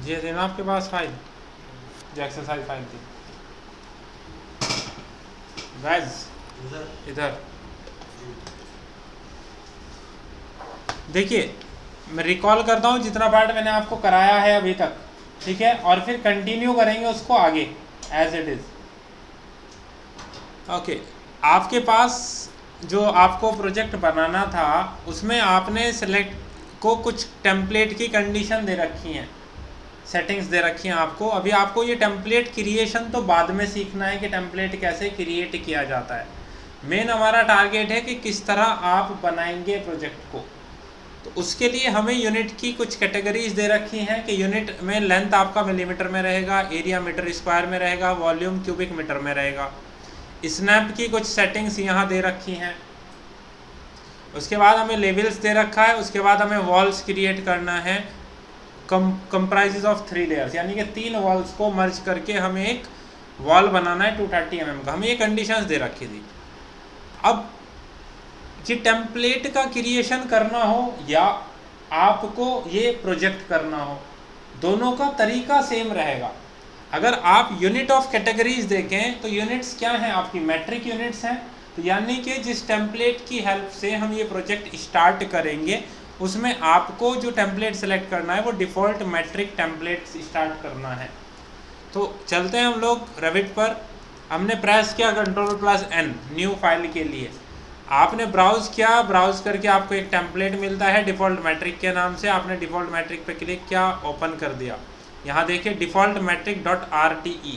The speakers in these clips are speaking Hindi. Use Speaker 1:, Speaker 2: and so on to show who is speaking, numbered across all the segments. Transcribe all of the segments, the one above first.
Speaker 1: ये थी ना आपके पास फाइल, जो एक्सरसाइज फाइल थी गाइस, इधर देखिए, मैं रिकॉल करता हूँ जितना पार्ट मैंने आपको कराया है अभी तक, ठीक है, और फिर कंटिन्यू करेंगे उसको आगे एज इट इज़। ओके, आपके पास जो आपको प्रोजेक्ट बनाना था उसमें आपने सेलेक्ट को कुछ टेम्पलेट की कंडीशन दे रखी हैं, सेटिंग्स दे रखी हैं आपको। अभी आपको ये टेम्पलेट क्रिएशन तो बाद में सीखना है कि टेम्पलेट कैसे क्रिएट किया जाता है। मेन हमारा टारगेट है कि किस तरह आप बनाएंगे प्रोजेक्ट को। तो उसके लिए हमें यूनिट की कुछ कैटेगरीज दे रखी हैं कि यूनिट में लेंथ आपका मिलीमीटर में रहेगा, एरिया मीटर स्क्वायर में रहेगा, वॉल्यूम क्यूबिक मीटर में रहेगा। स्नैप की कुछ सेटिंग्स यहाँ दे रखी हैं। उसके बाद हमें लेवल्स दे रखा है। उसके बाद हमें वॉल्स क्रिएट करना है, कंप्राइजेज ऑफ 3 लेयर्स, यानी कि 3 वॉल्स को मर्ज करके हमें एक वॉल बनाना है 230 mm का। हमें ये कंडीशंस दे रखी थी। अब ये टेम्पलेट का क्रिएशन करना हो या आपको ये प्रोजेक्ट करना हो, दोनों का तरीका सेम रहेगा। अगर आप यूनिट ऑफ कैटेगरीज देखें तो यूनिट्स क्या हैं आपकी, मैट्रिक यूनिट्स हैं। तो यानी कि जिस टेम्पलेट की हेल्प से हम ये प्रोजेक्ट स्टार्ट करेंगे उसमें आपको जो टेम्पलेट सेलेक्ट करना है वो डिफ़ॉल्ट मैट्रिक टेम्पलेट स्टार्ट करना है। तो चलते हैं हम लोग रेविट पर। हमने प्रेस किया Ctrl+N न्यू फाइल के लिए। आपने ब्राउज़ किया, ब्राउज़ करके आपको एक टेम्पलेट मिलता है डिफ़ॉल्ट मैट्रिक के नाम से। आपने डिफ़ॉल्ट मैट्रिक पे क्लिक किया, ओपन कर दिया। यहाँ देखिए डिफ़ॉल्ट मैट्रिक .rte,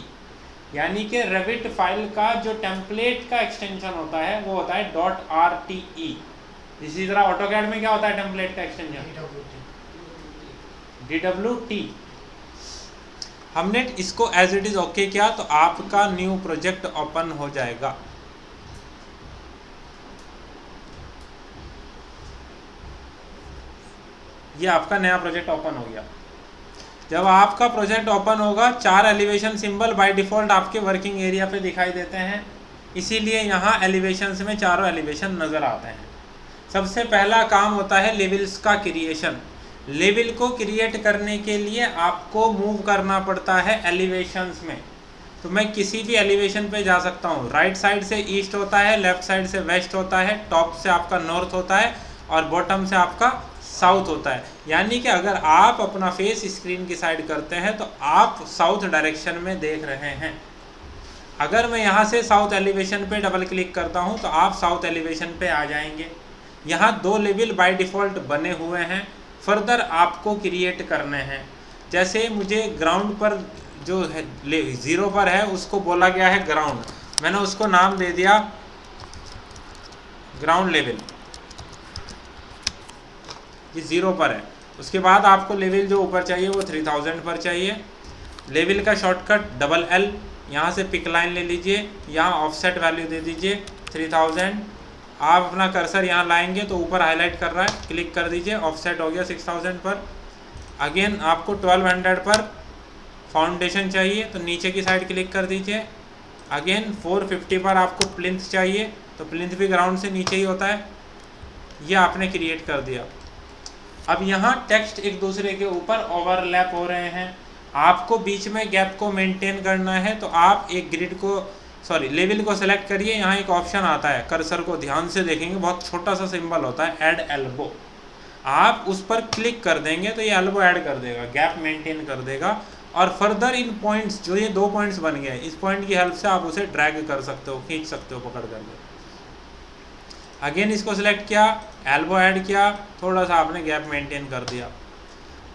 Speaker 1: यानी कि रेविट फाइल का जो टेम्पलेट का एक्सटेंशन होता है वो होता है .rte। इसी तरह ऑटोकैड में क्या होता है टेम्पलेट का एक्सटेंशन, DWT। हमने इसको एज इट इज़ ओके किया तो आपका न्यू प्रोजेक्ट ओपन हो जाएगा। ये आपका नया प्रोजेक्ट ओपन हो गया। जब आपका प्रोजेक्ट ओपन होगा 4 एलिवेशन सिंबल बाय डिफ़ॉल्ट आपके वर्किंग एरिया पे दिखाई देते हैं, इसीलिए यहाँ एलिवेशंस में चारों एलिवेशन नज़र आते हैं। सबसे पहला काम होता है लेवल्स का क्रिएशन। लेवल को क्रिएट करने के लिए आपको मूव करना पड़ता है एलिवेशंस में। तो मैं किसी भी एलिवेशन पे जा सकता हूँ। राइट साइड से ईस्ट होता है, लेफ्ट साइड से वेस्ट होता है, टॉप से आपका नॉर्थ होता है और बॉटम से आपका साउथ होता है। यानी कि अगर आप अपना फेस स्क्रीन की साइड करते हैं तो आप साउथ डायरेक्शन में देख रहे हैं। अगर मैं यहाँ से साउथ एलिवेशन पे डबल क्लिक करता हूँ तो आप साउथ एलिवेशन पे आ जाएंगे। यहाँ 2 लेवल बाय डिफ़ॉल्ट बने हुए हैं, फर्दर आपको क्रिएट करने हैं। जैसे मुझे ग्राउंड पर जो है 0 पर है उसको बोला गया है ग्राउंड, मैंने उसको नाम दे दिया ग्राउंड लेवल, ये 0 पर है। उसके बाद आपको लेवल जो ऊपर चाहिए वो 3000 पर चाहिए। लेवल का शॉर्टकट $L, यहाँ से पिक लाइन ले लीजिए, यहाँ ऑफसेट वैल्यू दे दीजिए 3000। आप अपना कर्सर यहाँ लाएंगे तो ऊपर हाईलाइट कर रहा है, क्लिक कर दीजिए, ऑफसेट हो गया 6000 पर। अगेन आपको 1200 पर फाउंडेशन चाहिए तो नीचे की साइड क्लिक कर दीजिए। अगेन 450 पर आपको प्लिंथ चाहिए तो प्लिंथ भी ग्राउंड से नीचे ही होता है। ये आपने क्रिएट कर दिया। अब यहाँ टेक्स्ट एक दूसरे के ऊपर ओवरलैप हो रहे हैं, आपको बीच में गैप को मेंटेन करना है। तो आप एक ग्रिड को लेवल को सेलेक्ट करिए। यहाँ एक ऑप्शन आता है, कर्सर को ध्यान से देखेंगे, बहुत छोटा सा सिंबल होता है ऐड एल्बो। आप उस पर क्लिक कर देंगे तो ये एल्बो ऐड कर देगा, गैप मेंटेन कर देगा। और फर्दर इन पॉइंट्स, जो ये 2 पॉइंट्स बन गए, इस पॉइंट की हेल्प से आप उसे ड्रैग कर सकते हो, खींच सकते हो पकड़ करके। अगेन इसको सिलेक्ट किया, एल्बो ऐड किया, थोड़ा सा आपने गैप मेंटेन कर दिया।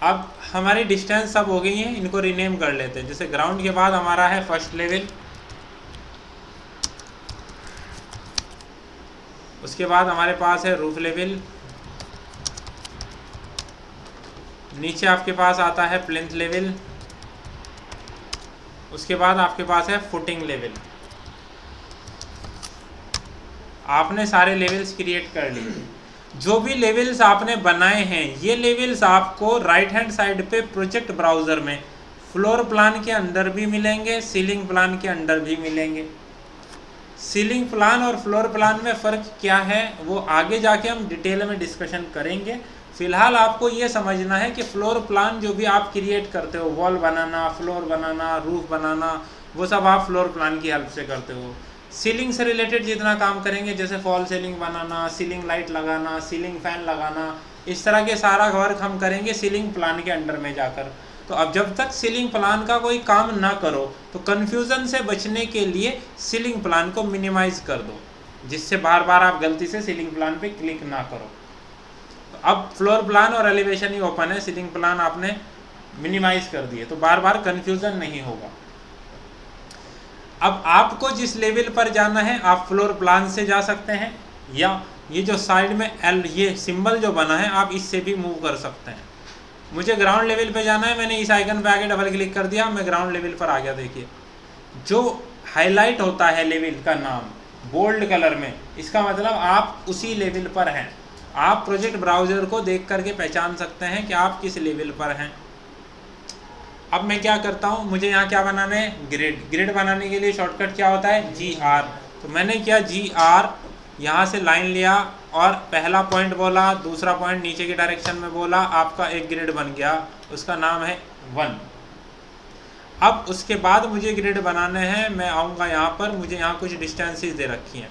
Speaker 1: अब हमारी डिस्टेंस सब हो गई है, इनको रीनेम कर लेते हैं। जैसे ग्राउंड के बाद हमारा है फर्स्ट लेवल, उसके बाद हमारे पास है रूफ लेवल, नीचे आपके पास आता है प्लिंथ लेवल, उसके बाद आपके पास है फुटिंग लेवल। आपने सारे लेवल्स क्रिएट कर लिए। जो भी लेवल्स आपने बनाए हैं ये लेवल्स आपको राइट हैंड साइड पे प्रोजेक्ट ब्राउज़र में फ्लोर प्लान के अंदर भी मिलेंगे, सीलिंग प्लान के अंदर भी मिलेंगे। सीलिंग प्लान और फ्लोर प्लान में फ़र्क क्या है वो आगे जाके हम डिटेल में डिस्कशन करेंगे। फिलहाल आपको ये समझना है कि फ्लोर प्लान जो भी आप क्रिएट करते हो, वॉल बनाना, फ्लोर बनाना, रूफ बनाना, वो सब आप फ्लोर प्लान की हेल्प से करते हो। सीलिंग से रिलेटेड जितना काम करेंगे, जैसे फॉल सीलिंग बनाना, सीलिंग लाइट लगाना, सीलिंग फैन लगाना, इस तरह के सारा वर्क हम करेंगे सीलिंग प्लान के अंडर में जाकर। तो अब जब तक सीलिंग प्लान का कोई काम ना करो तो कन्फ्यूज़न से बचने के लिए सीलिंग प्लान को मिनिमाइज़ कर दो, जिससे बार बार आप गलती से सीलिंग प्लान पे क्लिक ना करो। तो अब फ्लोर प्लान और एलिवेशन ही ओपन है, सीलिंग प्लान आपने मिनिमाइज़ कर दिए, तो बार बार कन्फ्यूज़न नहीं होगा। अब आपको जिस लेवल पर जाना है आप फ्लोर प्लान से जा सकते हैं, या ये जो साइड में एल ये सिंबल जो बना है आप इससे भी मूव कर सकते हैं। मुझे ग्राउंड लेवल पे जाना है, मैंने इस आइकन पे आके डबल क्लिक कर दिया, मैं ग्राउंड लेवल पर आ गया। देखिए जो हाईलाइट होता है लेवल का नाम बोल्ड कलर में, इसका मतलब आप उसी लेवल पर हैं। आप प्रोजेक्ट ब्राउज़र को देख करके पहचान सकते हैं कि आप किस लेवल पर हैं। अब मैं क्या करता हूँ, मुझे यहाँ क्या बनाना है, ग्रिड। ग्रिड बनाने के लिए शॉर्टकट क्या होता है, GR। तो मैंने क्या GR यहाँ से लाइन लिया और पहला पॉइंट बोला, दूसरा पॉइंट नीचे की डायरेक्शन में बोला, आपका एक ग्रिड बन गया, उसका नाम है 1। अब उसके बाद मुझे ग्रिड बनाने हैं, मैं आऊँगा यहाँ पर, मुझे यहाँ कुछ डिस्टेंसेस दे रखी हैं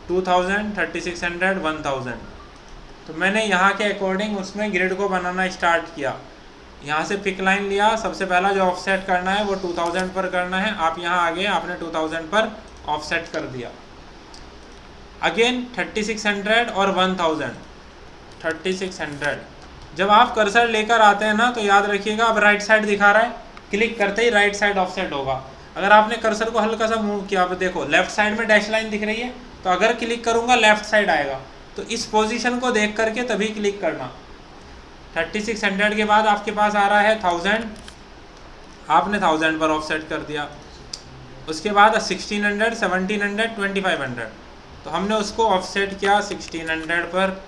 Speaker 1: 2000, 3600, 1000। तो मैंने यहाँ के अकॉर्डिंग उसमें ग्रिड को बनाना स्टार्ट किया। यहाँ से पिक लाइन लिया, सबसे पहला जो ऑफसेट करना है वो 2000 पर करना है। आप यहाँ आ गए, आपने 2000 पर ऑफसेट कर दिया। अगेन 3600 और 1000, 3600। जब आप कर्सर लेकर आते हैं ना तो याद रखिएगा, अब राइट साइड दिखा रहा है, क्लिक करते ही राइट साइड ऑफसेट होगा। अगर आपने कर्सर को हल्का सा मूव किया, अब देखो लेफ्ट साइड में डैश लाइन दिख रही है, तो अगर क्लिक करूँगा लेफ्ट साइड आएगा। तो इस पोजीशन को देख करके तभी क्लिक करना। 3600 के बाद आपके पास आ रहा है 1000, आपने 1000 पर ऑफसेट कर दिया। उसके बाद 1600, 1700, 2500, तो हमने उसको ऑफसेट किया 1600 पर।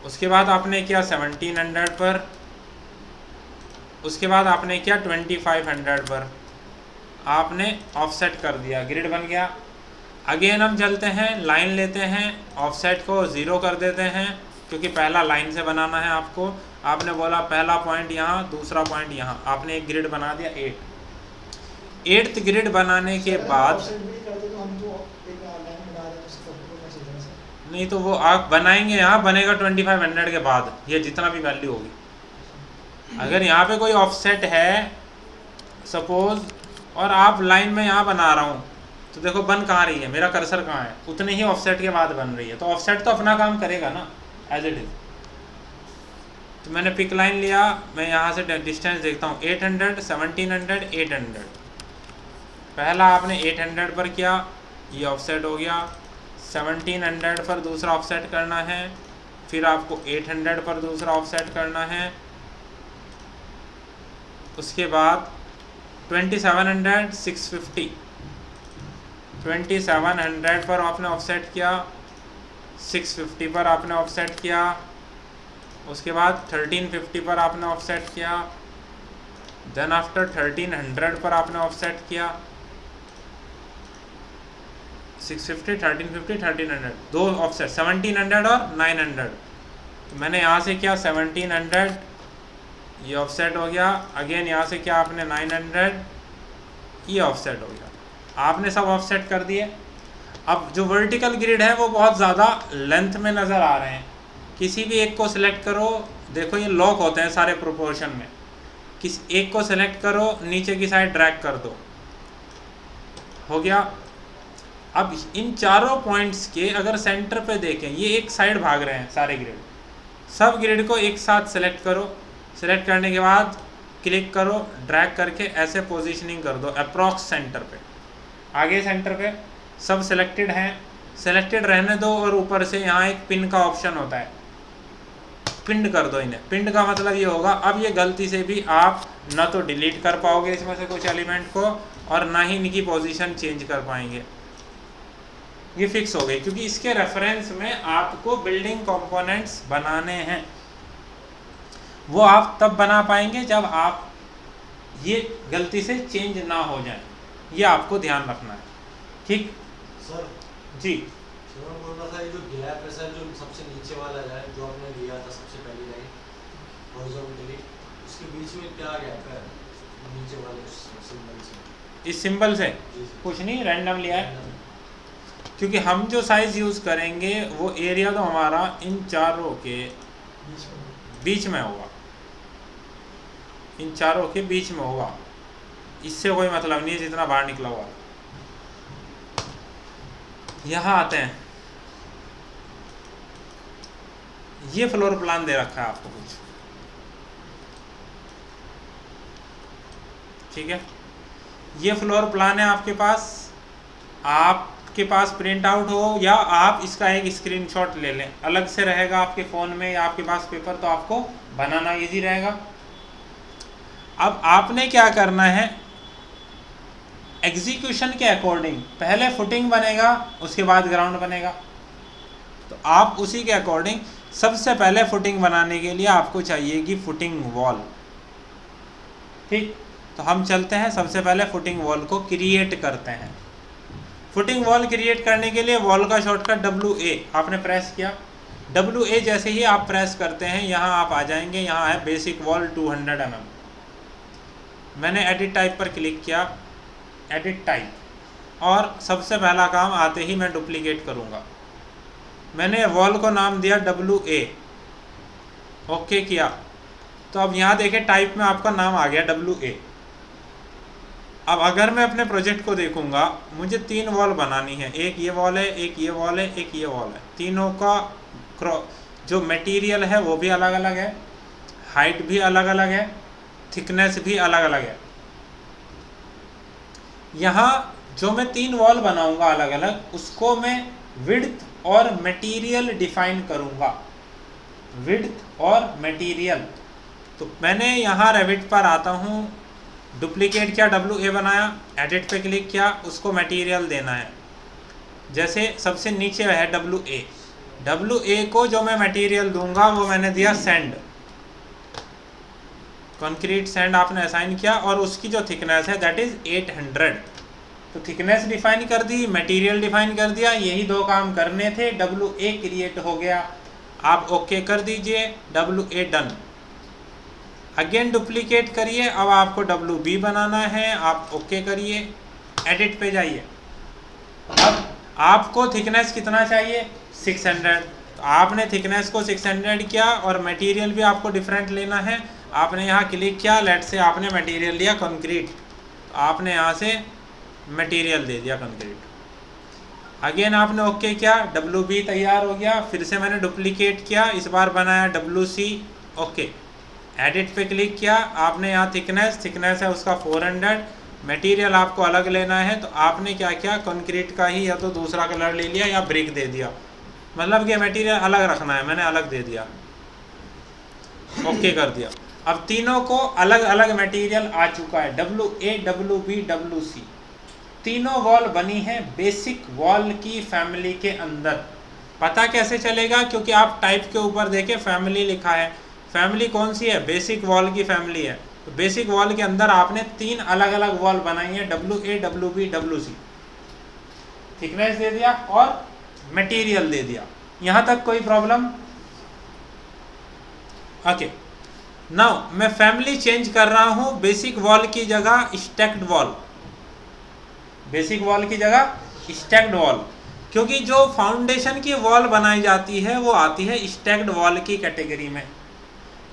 Speaker 1: उसके बाद आपने किया 1700 पर। उसके बाद आपने किया 2500 पर, आपने ऑफसेट कर दिया, ग्रिड बन गया। अगेन हम चलते हैं, लाइन लेते हैं, ऑफसेट को 0 कर देते हैं, क्योंकि पहला लाइन से बनाना है आपको। आपने बोला पहला पॉइंट यहाँ, दूसरा पॉइंट यहाँ, आपने एक ग्रिड बना दिया 8th ग्रिड बनाने के बाद नहीं तो वो आप बनाएंगे, यहाँ बनेगा 2500 के बाद, ये जितना भी वैल्यू होगी। अगर यहाँ पे कोई ऑफसेट है सपोज, और आप लाइन में यहाँ बना रहा हूँ, तो देखो बन कहाँ रही है, मेरा कर्सर कहाँ है, उतने ही ऑफसेट के बाद बन रही है। तो ऑफसेट तो अपना काम करेगा ना एज इट इज़। तो मैंने पिक लाइन लिया, मैं यहाँ से डिस्टेंस देखता हूँ 800, 1700, 800। पहला आपने 800 पर किया, ये ऑफसेट हो गया। 1700 पर दूसरा ऑफसेट करना है, फिर आपको 800 पर दूसरा ऑफसेट करना है। उसके बाद 2700, 650, 2700 पर आपने ऑफसेट किया, 650 पर आपने ऑफसेट किया। उसके बाद 1350 पर आपने ऑफसेट किया। देन आफ्टर 1300 पर आपने ऑफसेट किया। 650, 1350, 1300, दो ऑफसेट 1700 और 900। तो मैंने यहाँ से किया 1700, ये ऑफसेट हो गया। अगेन यहाँ से क्या आपने 900, ये ऑफसेट हो गया। आपने सब ऑफसेट कर दिए। अब जो वर्टिकल ग्रिड है वो बहुत ज़्यादा लेंथ में नज़र आ रहे हैं, किसी भी एक को सिलेक्ट करो। देखो ये लॉक होते हैं सारे प्रोपोर्शन में, किस एक को सिलेक्ट करो, नीचे की साइड ड्रैग कर दो, हो गया। अब इन चारों पॉइंट्स के अगर सेंटर पे देखें, ये एक साइड भाग रहे हैं सारे ग्रिड, सब ग्रिड को एक साथ सेलेक्ट करो। सेलेक्ट करने के बाद क्लिक करो, ड्रैग करके ऐसे पोजीशनिंग कर दो अप्रॉक्स सेंटर पे। आगे सेंटर पे सब सिलेक्टेड हैं, सिलेक्टेड रहने दो। और ऊपर से यहाँ एक पिन का ऑप्शन होता है, पिंड कर दो इन्हें। पिंड का मतलब ये होगा, अब ये गलती से भी आप ना तो डिलीट कर पाओगे इसमें से कुछ एलिमेंट को, और ना ही इनकी पोजीशन चेंज कर पाएंगे। ये फिक्स हो गई, क्योंकि इसके रेफरेंस में आपको बिल्डिंग कंपोनेंट्स बनाने हैं। वो आप तब बना पाएंगे जब आप ये गलती से चेंज ना हो जाए, ये आपको ध्यान रखना है, ठीक
Speaker 2: सर
Speaker 1: जी।
Speaker 2: तो मैं बोल रहा था ये जो गैप है सर, जो सबसे नीचे वाला है जो आपने लिया था सबसे पहली लाइन हॉरिजॉन्टली, उसके बीच में क्या गैप है नीचे वाले सिंबल से?
Speaker 1: इस सिंबल से
Speaker 2: जी सर।
Speaker 1: कुछ नहीं, रैंडम लिया है, क्योंकि हम जो साइज़ यूज़ करेंगे वो एरिया तो हमारा इन चारों के बीच में होगा, इन चारों के बीच में होगा, इससे कोई मतलब नहीं है जितना बाहर निकला हुआ। यहाँ आते हैं, ये फ्लोर प्लान दे रखा है आपको कुछ, ठीक है, ये फ्लोर प्लान है आपके पास, आपके पास प्रिंट आउट हो या आप इसका एक स्क्रीनशॉट ले लें, अलग से रहेगा आपके फ़ोन में या आपके पास पेपर, तो आपको बनाना इजी रहेगा। अब आपने क्या करना है, एग्जीक्यूशन के अकॉर्डिंग पहले फुटिंग बनेगा, उसके बाद ग्राउंड बनेगा, तो आप उसी के अकॉर्डिंग सबसे पहले फुटिंग बनाने के लिए आपको चाहिएगी फुटिंग वॉल, ठीक। तो हम चलते हैं, सबसे पहले फुटिंग वॉल को क्रिएट करते हैं। फुटिंग वॉल क्रिएट करने के लिए वॉल का शॉर्टकट WA आपने प्रेस किया, WA जैसे ही आप प्रेस करते हैं यहाँ आप आ जाएंगे, यहाँ है बेसिक वॉल 200 mm। मैंने एडिट टाइप पर क्लिक किया, एडिट टाइप, और सबसे पहला काम आते ही मैं डुप्लीकेट करूँगा। मैंने वॉल को नाम दिया WA, ओके किया, तो अब यहाँ देखें टाइप में आपका नाम आ गया WA। अब अगर मैं अपने प्रोजेक्ट को देखूंगा, मुझे 3 वॉल बनानी है, एक ये वॉल है, एक ये वॉल है, एक ये वॉल है, तीनों का जो मटेरियल है वो भी अलग अलग है, हाइट भी अलग अलग है, थिकनेस भी अलग अलग है। यहाँ जो मैं 3 वॉल बनाऊंगा अलग अलग, उसको मैं विड्थ और मटेरियल डिफाइन करूंगा, विड्थ और मटेरियल। तो मैंने यहाँ रेविट पर आता हूँ, डुप्लीकेट किया, WA बनाया, एडिट पे क्लिक किया, उसको मटेरियल देना है। जैसे सबसे नीचे है WA को जो मैं मटेरियल दूंगा वो मैंने दिया सैंड, कंक्रीट सैंड आपने असाइन किया, और उसकी जो थिकनेस है दैट इज़ 800। तो थिकनेस डिफाइन कर दी, मटेरियल डिफाइन कर दिया, यही 2 काम करने थे, WA क्रिएट हो गया। आप ओके कर दीजिए, WA डन। अगेन डुप्लीकेट करिए, अब आपको WB बनाना है, आप ओके करिए, एडिट पे जाइए। अब आपको थिकनेस कितना चाहिए, 600, तो आपने थिकनेस को 600 किया, और मटेरियल भी आपको डिफरेंट लेना है। आपने यहाँ क्लिक किया, लेट से आपने मटेरियल लिया कंक्रीट, तो आपने यहाँ से मटेरियल दे दिया कंक्रीट। अगेन आपने ओके किया, WB तैयार हो गया। फिर से मैंने डुप्लीकेट किया, इस बार बनाया WC, ओके, एडिट पे क्लिक किया, आपने यहाँ थिकनेस है उसका 400, मटेरियल आपको अलग लेना है, तो आपने क्या किया, कंक्रीट का ही या तो दूसरा कलर ले लिया या ब्रिक दे दिया, मतलब कि मटेरियल अलग रखना है, मैंने अलग दे दिया, ओके कर दिया। अब तीनों को अलग अलग मटेरियल आ चुका है, WA WB WC, तीनों वॉल बनी है बेसिक वॉल की फैमिली के अंदर। पता कैसे चलेगा, क्योंकि आप टाइप के ऊपर देखें फैमिली लिखा है, फैमिली कौन सी है, बेसिक वॉल की फैमिली है। तो बेसिक वॉल के अंदर आपने 3 अलग अलग वॉल बनाई है, WA WB WC, थिकनेस दे दिया और मटेरियल दे दिया। यहाँ तक कोई प्रॉब्लम? ओके, नाउ मैं फैमिली चेंज कर रहा हूँ, बेसिक वॉल की जगह स्टैक्ड वॉल, बेसिक वॉल की जगह स्टैक्ड वॉल, क्योंकि जो फाउंडेशन की वॉल बनाई जाती है वो आती है स्टैक्ड वॉल की कैटेगरी में।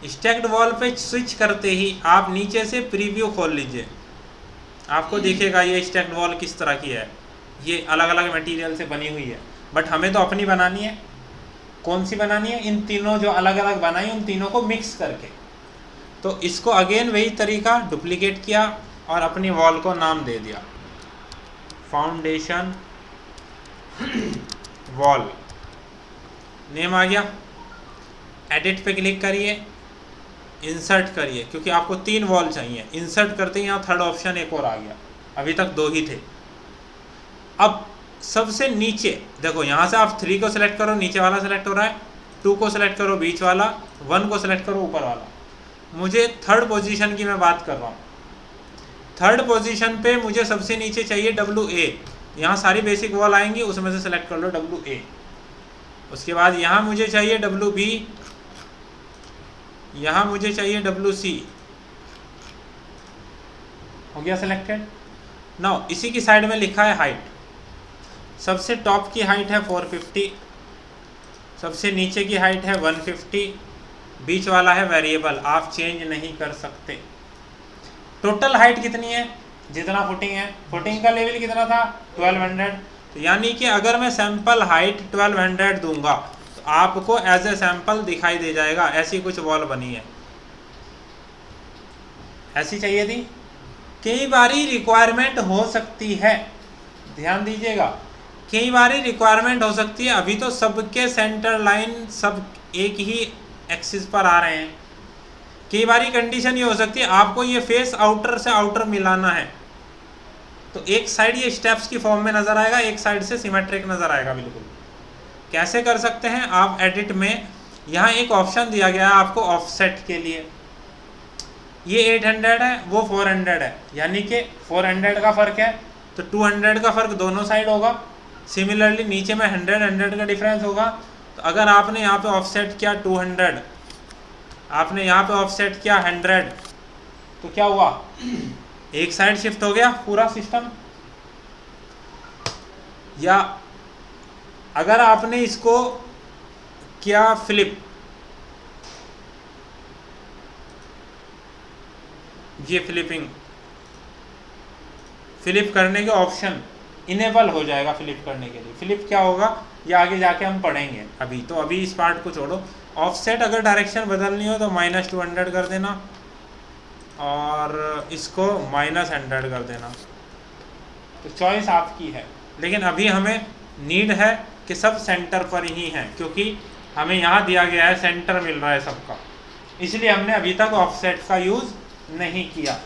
Speaker 1: स्टैक्ड वॉल पे स्विच करते ही आप नीचे से प्रीव्यू खोल लीजिए, आपको दिखेगा ये स्टैक्ड वॉल किस तरह की है, ये अलग अलग मटेरियल से बनी हुई है। बट हमें तो अपनी बनानी है, कौन सी बनानी है, इन तीनों जो अलग अलग बनाई उन तीनों को मिक्स करके। तो इसको अगेन वही तरीका, डुप्लीकेट किया और अपनी वॉल को नाम दे दिया फाउंडेशन वॉल, नेम आ गया। एडिट पे क्लिक करिए, इंसर्ट करिए, क्योंकि आपको 3 वॉल चाहिए। इंसर्ट करते ही यहाँ 3rd ऑप्शन एक और आ गया, अभी तक 2 ही थे। अब सबसे नीचे देखो, यहाँ से आप 3 को सिलेक्ट करो, नीचे वाला सिलेक्ट हो रहा है, 2 को सिलेक्ट करो, बीच वाला, 1 को सिलेक्ट करो, ऊपर वाला। मुझे 3rd पोजीशन की मैं बात कर रहा हूँ। 3rd पोजीशन पे मुझे सबसे नीचे चाहिए WA, यहाँ सारी बेसिक वॉल आएंगी, उसमें से सेलेक्ट कर लो WA। उसके बाद यहाँ मुझे चाहिए WB, यहाँ मुझे चाहिए WC, हो गया सिलेक्टेड। नाउ इसी की साइड में लिखा है हाइट, सबसे टॉप की हाइट है 450, सबसे नीचे की हाइट है 150, बीच वाला है वेरिएबल, आप चेंज नहीं कर सकते। टोटल हाइट कितनी है, जितना फुटिंग है, फुटिंग का लेवल कितना था 1200, तो यानी कि अगर मैं सैंपल हाइट 1200 दूंगा तो आपको एज ए सैंपल दिखाई दे जाएगा ऐसी कुछ वॉल बनी है। ऐसी चाहिए थी। कई बारी रिक्वायरमेंट हो सकती है, ध्यान दीजिएगा, कई बारी रिक्वायरमेंट हो सकती है। अभी तो सबके सेंटर लाइन सब एक ही एक्सिस पर आ रहे हैं। कई बारी कंडीशन ये हो सकती है आपको ये फेस आउटर से आउटर मिलाना है, तो एक साइड ये स्टेप्स की फॉर्म में नज़र आएगा, एक साइड से सिमेट्रिक नज़र आएगा। बिल्कुल कैसे कर सकते हैं आप, एडिट में यहाँ एक ऑप्शन दिया गया है आपको ऑफसेट के लिए। ये 800 है, वो 400 है, यानी कि 400 का फ़र्क है तो 200 का फ़र्क दोनों साइड होगा। सिमिलरली नीचे में 100 का डिफरेंस होगा। तो अगर आपने यहाँ पे ऑफसेट किया 200, आपने यहाँ पे ऑफसेट किया 100, तो क्या हुआ, एक साइड शिफ्ट हो गया पूरा सिस्टम। या अगर आपने इसको किया फ्लिप, ये फ्लिप करने के ऑप्शन इनेबल हो जाएगा। फ्लिप करने के लिए फ्लिप क्या होगा ये आगे जाके हम पढ़ेंगे, अभी इस पार्ट को छोड़ो। ऑफसेट अगर डायरेक्शन बदलनी हो तो -200 कर देना और इसको -100 कर देना, तो चॉइस आपकी है। लेकिन अभी हमें नीड है कि सब सेंटर पर ही हैं, क्योंकि हमें यहाँ दिया गया है सेंटर मिल रहा है सबका, इसलिए हमने अभी तक ऑफसेट का यूज़ नहीं किया।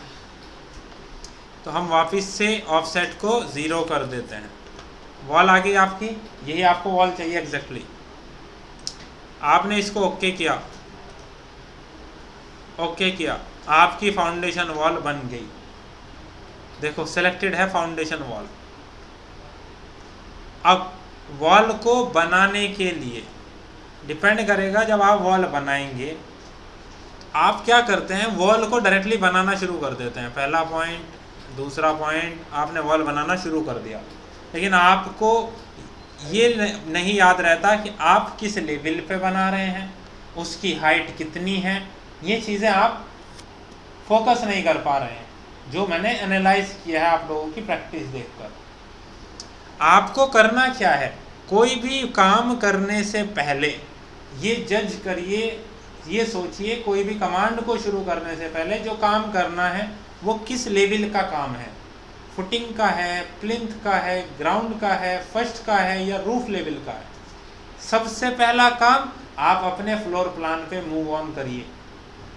Speaker 1: तो हम वापस से ऑफसेट को 0 कर देते हैं। वॉल आ गई आपकी, यही आपको वॉल चाहिए एग्जैक्टली। आपने इसको ओके किया, आपकी फाउंडेशन वॉल बन गई। देखो सिलेक्टेड है फाउंडेशन वॉल। अब वॉल को बनाने के लिए डिपेंड करेगा, जब आप वॉल बनाएंगे आप क्या करते हैं, वॉल को डायरेक्टली बनाना शुरू कर देते हैं। पहला पॉइंट, दूसरा पॉइंट, आपने वॉल बनाना शुरू कर दिया, लेकिन आपको ये नहीं याद रहता कि आप किस लेवल पे बना रहे हैं, उसकी हाइट कितनी है, ये चीज़ें आप फोकस नहीं कर पा रहे हैं, जो मैंने एनालाइज किया है आप लोगों की प्रैक्टिस देखकर। आपको करना क्या है, कोई भी काम करने से पहले ये जज करिए, ये सोचिए, कोई भी कमांड को शुरू करने से पहले जो काम करना है वो किस लेवल का काम है, फुटिंग का है, प्लिंथ का है, ग्राउंड का है, फर्स्ट का है या रूफ लेवल का है। सबसे पहला काम आप अपने फ्लोर प्लान पे मूव ऑन करिए।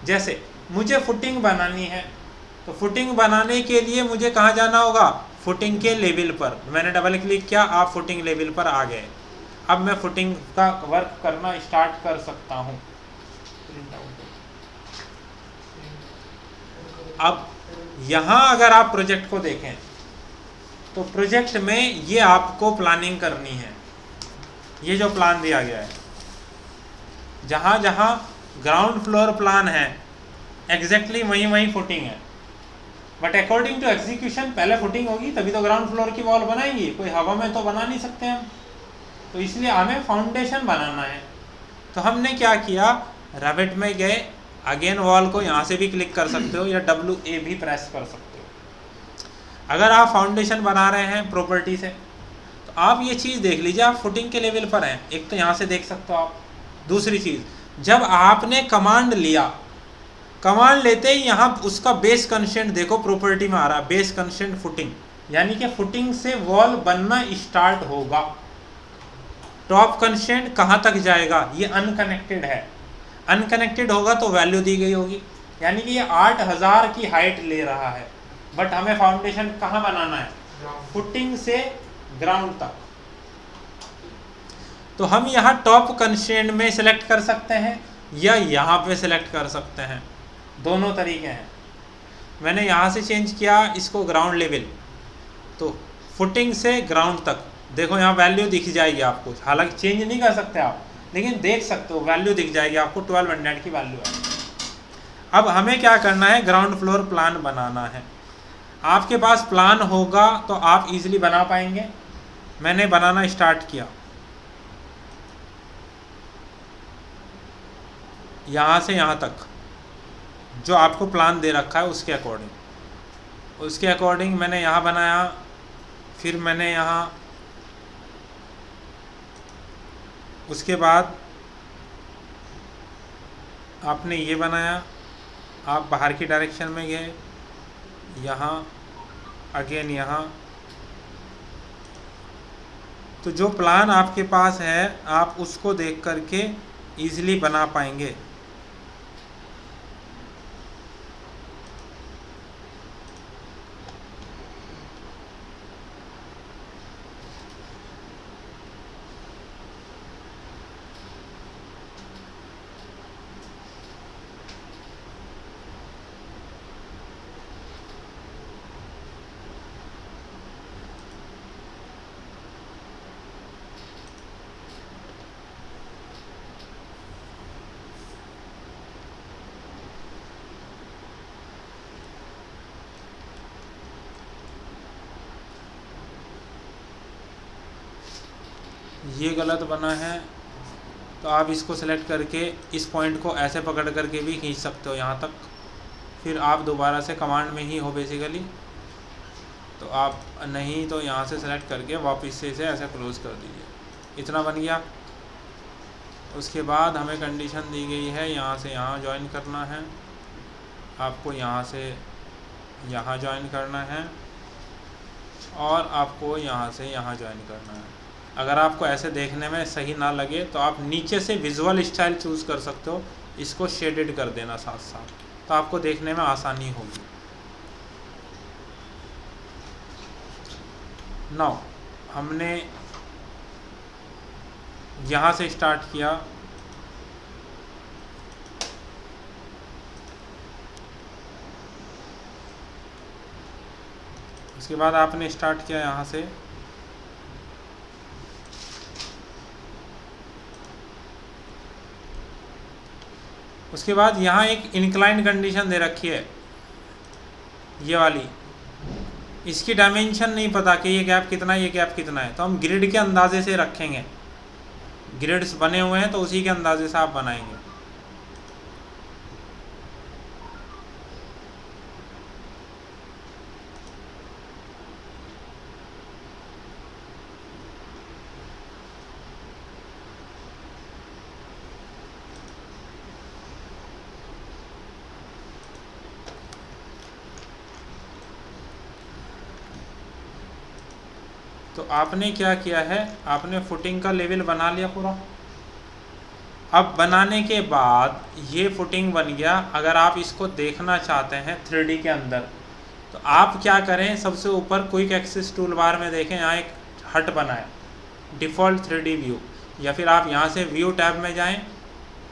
Speaker 1: जैसे मुझे फुटिंग बनानी है, तो फुटिंग बनाने के लिए मुझे कहाँ जाना होगा, फुटिंग के लेवल पर। मैंने डबल क्लिक किया, आप फुटिंग लेवल पर आ गए। अब मैं फुटिंग का वर्क करना स्टार्ट कर सकता हूँ। अब यहाँ अगर आप प्रोजेक्ट को देखें तो प्रोजेक्ट में ये आपको प्लानिंग करनी है। ये जो प्लान दिया गया है, जहाँ जहाँ ग्राउंड फ्लोर प्लान है एग्जैक्टली वहीं फुटिंग है, बट अकॉर्डिंग टू एग्जीक्यूशन पहले फुटिंग होगी तभी तो ग्राउंड फ्लोर की वॉल बनाएंगे। कोई हवा में तो बना नहीं सकते हम, तो इसलिए हमें फाउंडेशन बनाना है। तो हमने क्या किया, रेविट में गए, अगेन वॉल को यहाँ से भी क्लिक कर सकते हो या WA भी प्रेस कर सकते हो। अगर आप फाउंडेशन बना रहे हैं प्रॉपर्टी से, तो आप ये चीज़ देख लीजिए, आप फुटिंग के लेवल पर हैं, एक तो यहाँ से देख सकते हो आप। दूसरी चीज़, जब आपने कमांड लिया, कमांड लेते ही यहाँ उसका बेस कंस्ट्रेंट देखो, प्रॉपर्टी में आ रहा है बेस कंस्ट्रेंट फुटिंग, यानी कि फुटिंग से वॉल बनना स्टार्ट होगा। टॉप कंस्ट्रेंट कहाँ तक जाएगा, ये अनकनेक्टेड है। अनकनेक्टेड होगा तो वैल्यू दी गई होगी, यानी कि ये 8000 की हाइट ले रहा है, बट हमें फाउंडेशन कहाँ बनाना है, फुटिंग से ग्राउंड तक। तो हम यहाँ टॉप कंस्ट्रेंट में सिलेक्ट कर सकते हैं या यहाँ पे सिलेक्ट कर सकते हैं, दोनों तरीके हैं। मैंने यहाँ से चेंज किया इसको ग्राउंड लेवल, तो फुटिंग से ग्राउंड तक। देखो यहाँ वैल्यू दिख जाएगी आपको, हालांकि चेंज नहीं कर सकते आप, लेकिन देख सकते हो वैल्यू दिख जाएगी आपको, 1200 की वैल्यू है। अब हमें क्या करना है, ग्राउंड फ्लोर प्लान बनाना है। आपके पास प्लान होगा तो आप इजीली बना पाएंगे। मैंने बनाना स्टार्ट किया, यहाँ से यहाँ तक जो आपको प्लान दे रखा है उसके अकॉर्डिंग मैंने यहाँ बनाया। फिर मैंने यहाँ, उसके बाद आपने ये बनाया, आप बाहर की डायरेक्शन में गए, यहाँ अगेन यहाँ। तो जो प्लान आपके पास है आप उसको देख करके इजीली बना पाएंगे। ये गलत बना है तो आप इसको सेलेक्ट करके इस पॉइंट को ऐसे पकड़ करके भी खींच सकते हो यहाँ तक। फिर आप दोबारा से कमांड में ही हो बेसिकली, तो आप नहीं तो यहाँ से सेलेक्ट करके वापस से इसे ऐसे क्लोज कर दीजिए। इतना बन गया। उसके बाद हमें कंडीशन दी गई है यहाँ से यहाँ ज्वाइन करना है, आपको यहाँ से यहाँ ज्वाइन करना है, और आपको यहाँ से यहाँ ज्वाइन करना है। अगर आपको ऐसे देखने में सही ना लगे तो आप नीचे से विजुअल स्टाइल चूज़ कर सकते हो, इसको शेडेड कर देना साथ साथ, तो आपको देखने में आसानी होगी। नाउ हमने यहाँ से स्टार्ट किया, उसके बाद आपने स्टार्ट किया यहाँ से, उसके बाद यहाँ एक इंक्लाइन कंडीशन दे रखी है ये वाली, इसकी डायमेंशन नहीं पता कि ये गैप कितना है, ये गैप कितना है, तो हम ग्रिड के अंदाजे से रखेंगे। ग्रिड्स बने हुए हैं तो उसी के अंदाजे से आप बनाएंगे। तो आपने क्या किया है, आपने फुटिंग का लेवल बना लिया पूरा। अब बनाने के बाद ये फुटिंग बन गया। अगर आप इसको देखना चाहते हैं 3D के अंदर तो आप क्या करें, सबसे ऊपर क्विक एक्सेस टूल बार में देखें, यहाँ एक हट बना है डिफ़ॉल्ट 3D व्यू, या फिर आप यहाँ से व्यू टैब में जाएं,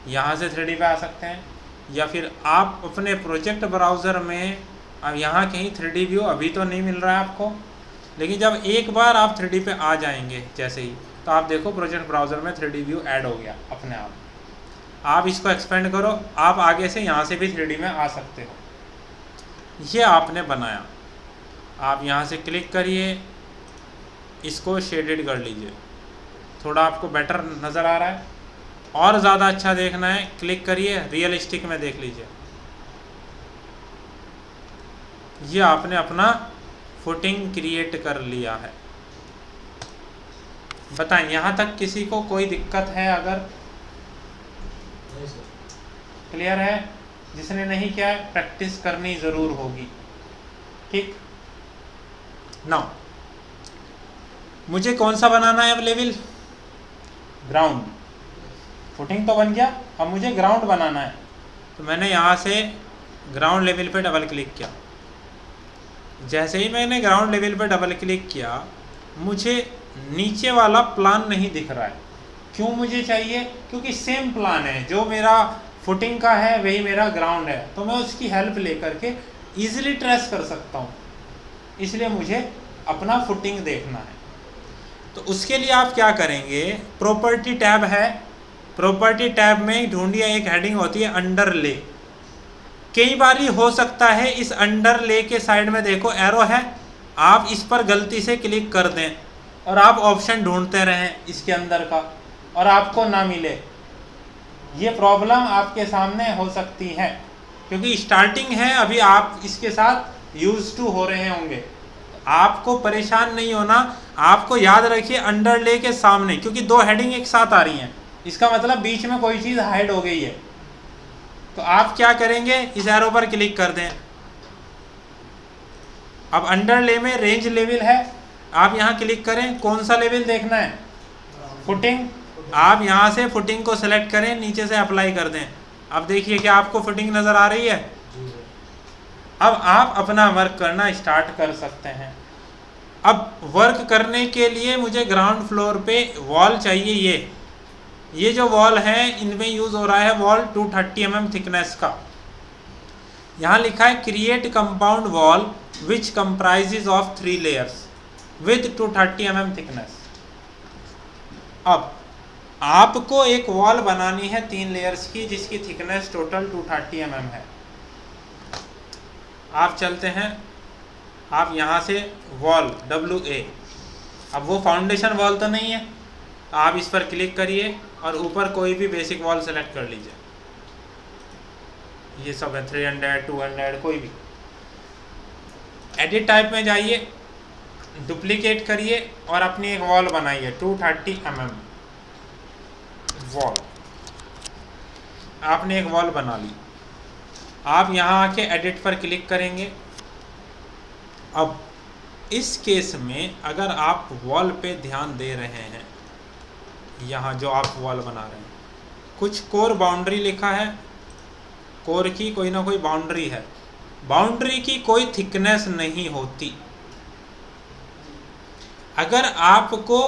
Speaker 1: यहाँ से 3D पे आ सकते हैं, या फिर आप अपने प्रोजेक्ट ब्राउज़र में, अब यहाँ कहीं 3D व्यू अभी तो नहीं मिल रहा है आपको, लेकिन जब एक बार आप 3D पे आ जाएंगे जैसे ही, तो आप देखो प्रोजेक्ट ब्राउज़र में 3D व्यू ऐड हो गया अपने आप। आप इसको एक्सपेंड करो, आप आगे से यहाँ से भी 3D में आ सकते हो। ये आपने बनाया, आप यहाँ से क्लिक करिए, इसको शेडेड कर लीजिए, थोड़ा आपको बेटर नज़र आ रहा है। और ज़्यादा अच्छा देखना है, क्लिक करिए, रियलिस्टिक में देख लीजिए। ये आपने अपना फुटिंग क्रिएट कर लिया है। बताएं यहाँ तक किसी को कोई दिक्कत है? अगर क्लियर है, जिसने नहीं किया है प्रैक्टिस करनी ज़रूर होगी। ठीक, नाउ मुझे कौन सा बनाना है अब लेवल? ग्राउंड। फुटिंग तो बन गया, अब मुझे ग्राउंड बनाना है। तो मैंने यहाँ से ग्राउंड लेवल पे डबल क्लिक किया। जैसे ही मैंने ग्राउंड लेवल पे डबल क्लिक किया, मुझे नीचे वाला प्लान नहीं दिख रहा है। क्यों मुझे चाहिए? क्योंकि सेम प्लान है, जो मेरा फुटिंग का है वही मेरा ग्राउंड है, तो मैं उसकी हेल्प लेकर के ईजिली ट्रेस कर सकता हूँ। इसलिए मुझे अपना फुटिंग देखना है। तो उसके लिए आप क्या करेंगे, प्रॉपर्टी टैब है, प्रॉपर्टी टैब में ढूंढिए एक हेडिंग होती है अंडरले। कई बार हो सकता है इस अंडरले के साइड में देखो एरो है, आप इस पर गलती से क्लिक कर दें और आप ऑप्शन ढूंढते रहें इसके अंदर का और आपको ना मिले। ये प्रॉब्लम आपके सामने हो सकती है क्योंकि स्टार्टिंग है, अभी आप इसके साथ यूज टू हो रहे होंगे। आपको परेशान नहीं होना, आपको याद रखिए अंडरले के सामने, क्योंकि दो हेडिंग एक साथ आ रही हैं, इसका मतलब बीच में कोई चीज़ हाइड हो गई है। तो आप क्या करेंगे, इस एरो पर क्लिक कर दें। अब अंडरले में रेंज लेवल है, आप यहाँ क्लिक करें, कौन सा लेवल देखना है, फुटिंग। आप यहाँ से फुटिंग को सिलेक्ट करें, नीचे से अप्लाई कर दें। अब देखिए क्या आपको फुटिंग नज़र आ रही है। अब आप अपना वर्क करना स्टार्ट कर सकते हैं। अब वर्क करने के लिए मुझे ग्राउंड फ्लोर पे वॉल चाहिए। ये जो वॉल है इनमें यूज़ हो रहा है वॉल 230 mm थिकनेस का। यहाँ लिखा है create compound wall which comprises of 3 layers with 230 mm thickness. अब आपको एक वॉल बनानी है 3 लेयर्स की जिसकी थिकनेस टोटल 230 mm है। आप चलते हैं, आप यहाँ से वॉल WA, अब वो फाउंडेशन वॉल तो नहीं है, आप इस पर क्लिक करिए और ऊपर कोई भी बेसिक वॉल सेलेक्ट कर लीजिए। ये सब है 300, 200, कोई भी। एडिट टाइप में जाइए, डुप्लीकेट करिए और अपनी एक वॉल बनाइए 230 mm वॉल। आपने एक वॉल बना ली। आप यहाँ आके एडिट पर क्लिक करेंगे। अब इस केस में अगर आप वॉल पे ध्यान दे रहे हैं, यहाँ जो आप वॉल बना रहे हैं, कुछ कोर बाउंड्री लिखा है, कोर की कोई ना कोई बाउंड्री है, बाउंड्री की कोई थिकनेस नहीं होती। अगर आपको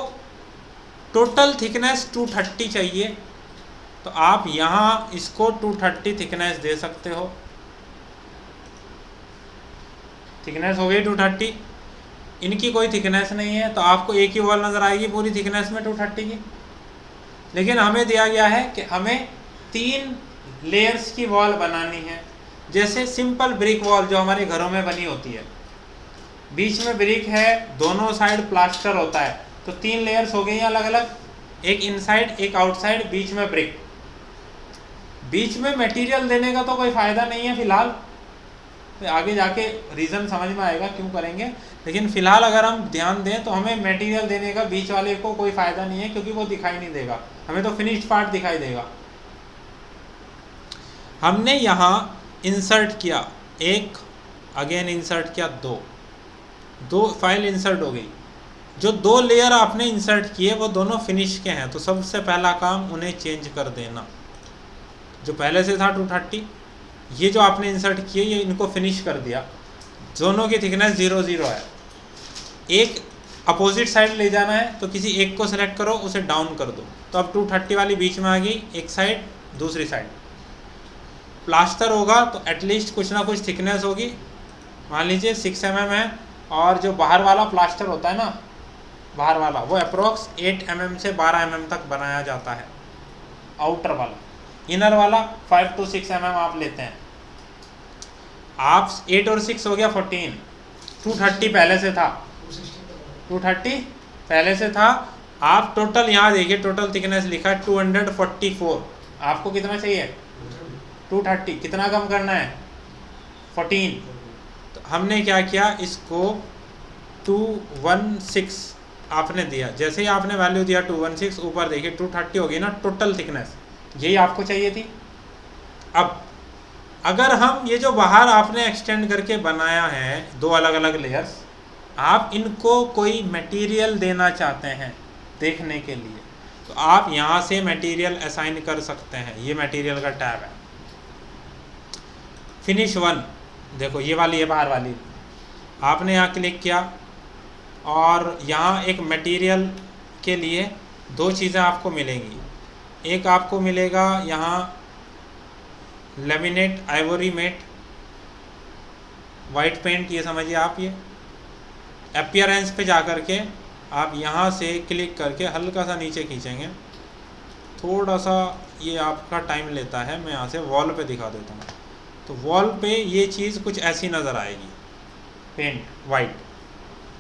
Speaker 1: टोटल थिकनेस 230 चाहिए तो आप यहाँ इसको 230 थिकनेस दे सकते हो। थिकनेस हो गई 230। इनकी कोई थिकनेस नहीं है तो आपको एक ही वॉल नज़र आएगी पूरी थिकनेस में 230 की। लेकिन हमें दिया गया है कि हमें 3 लेयर्स की वॉल बनानी है। जैसे सिंपल ब्रिक वॉल जो हमारे घरों में बनी होती है, बीच में ब्रिक है, दोनों साइड प्लास्टर होता है, तो 3 लेयर्स हो गई अलग अलग, एक इनसाइड एक आउटसाइड, बीच में ब्रिक। बीच में मटेरियल देने का तो कोई फ़ायदा नहीं है फ़िलहाल, तो आगे जाके रीज़न समझ में आएगा क्यों करेंगे। लेकिन फ़िलहाल अगर हम ध्यान दें तो हमें मटेरियल देने का बीच वाले को कोई फ़ायदा नहीं है, क्योंकि वो दिखाई नहीं देगा, हमें तो फिनिश्ड पार्ट दिखाई देगा। हमने यहाँ इंसर्ट किया एक, अगेन इंसर्ट किया 2 फाइल इंसर्ट हो गई। जो 2 लेयर आपने इंसर्ट किए वो दोनों फिनिश के हैं, तो सबसे पहला काम उन्हें चेंज कर देना। जो पहले से था 230, ये जो आपने इंसर्ट किए ये इनको फिनिश कर दिया। दोनों की थिकनेस 0 0 है। एक अपोजिट साइड ले जाना है तो किसी एक को सेलेक्ट करो, उसे डाउन कर दो, तो अब 230 वाली बीच में आ गई, एक साइड दूसरी साइड। प्लास्टर होगा तो एटलीस्ट कुछ ना कुछ थिकनेस होगी, मान लीजिए 6 mm है, और जो बाहर वाला प्लास्टर होता है ना, बाहर वाला वो अप्रोक्स 8 mm से 12 mm तक बनाया जाता है, आउटर वाला। इनर वाला 5 to 6 mm आप लेते हैं। आप 8 और 6 हो गया 14। 230 पहले से था, 230 पहले से था। आप टोटल यहाँ देखिए, टोटल थिकनेस लिखा है 244। आपको कितना चाहिए 230, कितना कम करना है 14। तो हमने क्या किया, इसको 216 आपने दिया। जैसे ही आपने वैल्यू दिया 216, ऊपर देखिए 230 हो गई ना टोटल थिकनेस, यही आपको चाहिए थी। अब अगर हम ये जो बाहर आपने एक्सटेंड करके बनाया है 2 अलग अलग लेयर्स, आप इनको कोई मटेरियल देना चाहते हैं देखने के लिए, तो आप यहाँ से मटेरियल असाइन कर सकते हैं। ये मटेरियल का टैब है, फिनिश 1, देखो ये वाली है बाहर वाली। आपने यहाँ क्लिक किया और यहाँ एक मटेरियल के लिए 2 चीज़ें आपको मिलेंगी। एक आपको मिलेगा यहाँ laminate ivory matt white paint, ये समझिए आप, ये अपीयरेंस पे जा कर के आप यहाँ से क्लिक करके हल्का सा नीचे खींचेंगे, थोड़ा सा ये आपका टाइम लेता है, मैं यहाँ से वॉल पे दिखा देता हूँ। तो वॉल पे ये चीज़ कुछ ऐसी नज़र आएगी, पेंट वाइट।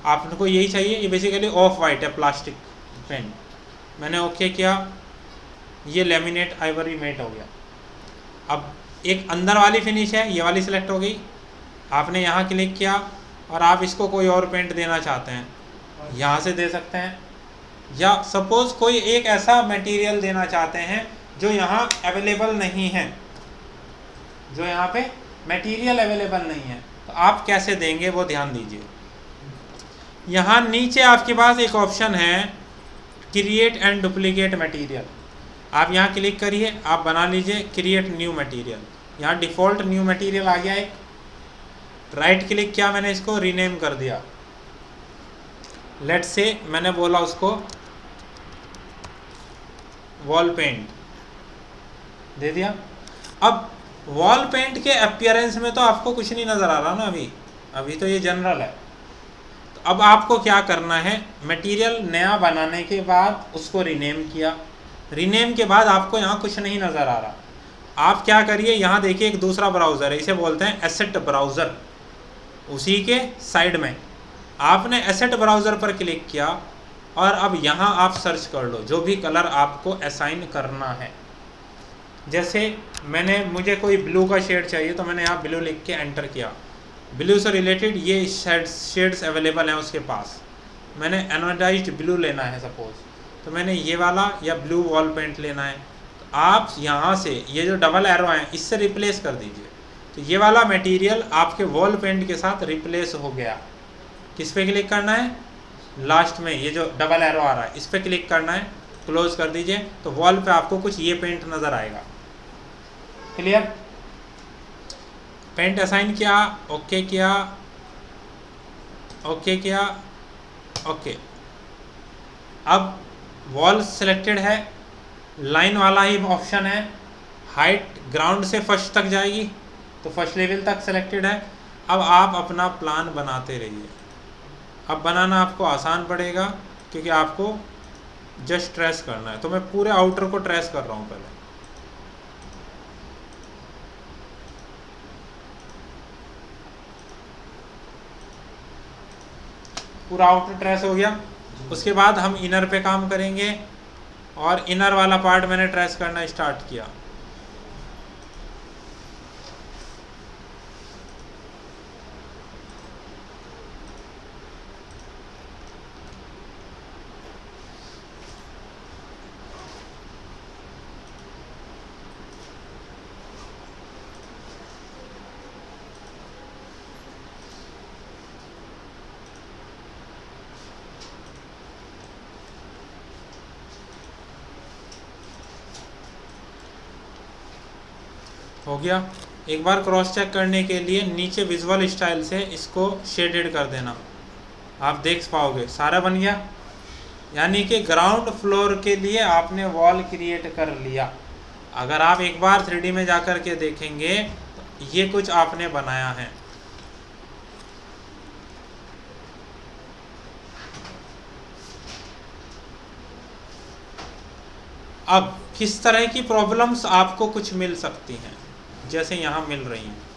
Speaker 1: आपको यही चाहिए, ये बेसिकली ऑफ वाइट है, प्लास्टिक पेंट। मैंने ओके किया, ये लेमिनेट आइवरी मेट हो गया। अब एक अंदर वाली फिनिश है, ये वाली सिलेक्ट हो गई। आपने यहाँ क्लिक किया और आप इसको कोई और पेंट देना चाहते हैं, यहाँ से दे सकते हैं। या सपोज़ कोई एक ऐसा मटेरियल देना चाहते हैं जो यहाँ अवेलेबल नहीं है, जो यहाँ पे मटेरियल अवेलेबल नहीं है, तो आप कैसे देंगे वो ध्यान दीजिए। यहाँ नीचे आपके पास एक ऑप्शन है क्रिएट एंड डुप्लीकेट मटेरियल। आप यहाँ क्लिक करिए, आप बना लीजिए क्रिएट न्यू मटेरियल। यहाँ डिफ़ॉल्ट न्यू मटेरियल आ गया एक। राइट क्लिक किया, मैंने इसको रीनेम कर दिया। लेट्स से मैंने बोला उसको वॉल पेंट, दे दिया। अब वॉल पेंट के अपीयरेंस में तो आपको कुछ नहीं नज़र आ रहा ना, अभी तो ये जनरल है। तो अब आपको क्या करना है, मटेरियल नया बनाने के बाद उसको रीनेम किया। रीनेम के बाद आपको यहाँ कुछ नहीं नज़र आ रहा। आप क्या करिए, यहाँ देखिए एक दूसरा ब्राउज़र है, इसे बोलते हैं एसेट ब्राउज़र। उसी के साइड में आपने एसेट ब्राउज़र पर क्लिक किया और अब यहाँ आप सर्च कर लो जो भी कलर आपको असाइन करना है। जैसे मुझे कोई ब्लू का शेड चाहिए, तो मैंने यहाँ ब्लू लिख के एंटर किया। ब्लू से रिलेटेड ये शेड्स अवेलेबल हैं उसके पास। मैंने एनोडाइज्ड ब्लू लेना है सपोज़, तो मैंने ये वाला या ब्लू वॉल पेंट लेना है। तो आप यहाँ से ये जो डबल एरो हैं इससे रिप्लेस कर दीजिए। तो ये वाला मटेरियल आपके वॉल पेंट के साथ रिप्लेस हो गया। किस पे क्लिक करना है, लास्ट में ये जो डबल एरो आ रहा है इस पर क्लिक करना है, क्लोज कर दीजिए। तो वॉल पे आपको कुछ ये पेंट नज़र आएगा। क्लियर? पेंट असाइन किया, ओके किया, ओके किया, ओके। अब वॉल सिलेक्टेड है, लाइन वाला ही ऑप्शन है। हाइट ग्राउंड से फर्स्ट तक जाएगी, तो फर्स्ट लेवल तक सिलेक्टेड है। अब आप अपना प्लान बनाते रहिए। अब बनाना आपको आसान पड़ेगा क्योंकि आपको जस्ट ट्रेस करना है। तो मैं पूरे आउटर को ट्रेस कर रहा हूँ पहले। पूरा आउटर ट्रेस हो गया। उसके बाद हम इनर पे काम करेंगे और इनर वाला पार्ट मैंने ट्रेस करना स्टार्ट किया। हो गया। एक बार क्रॉस चेक करने के लिए नीचे विजुअल स्टाइल से इसको शेडेड कर देना, आप देख पाओगे सारा बन गया। यानी कि ग्राउंड फ्लोर के लिए आपने वॉल क्रिएट कर लिया। अगर आप एक बार 3D में जाकर के देखेंगे तो ये कुछ आपने बनाया है। अब किस तरह की प्रॉब्लम्स आपको कुछ मिल सकती हैं, जैसे यहाँ मिल रही हैं।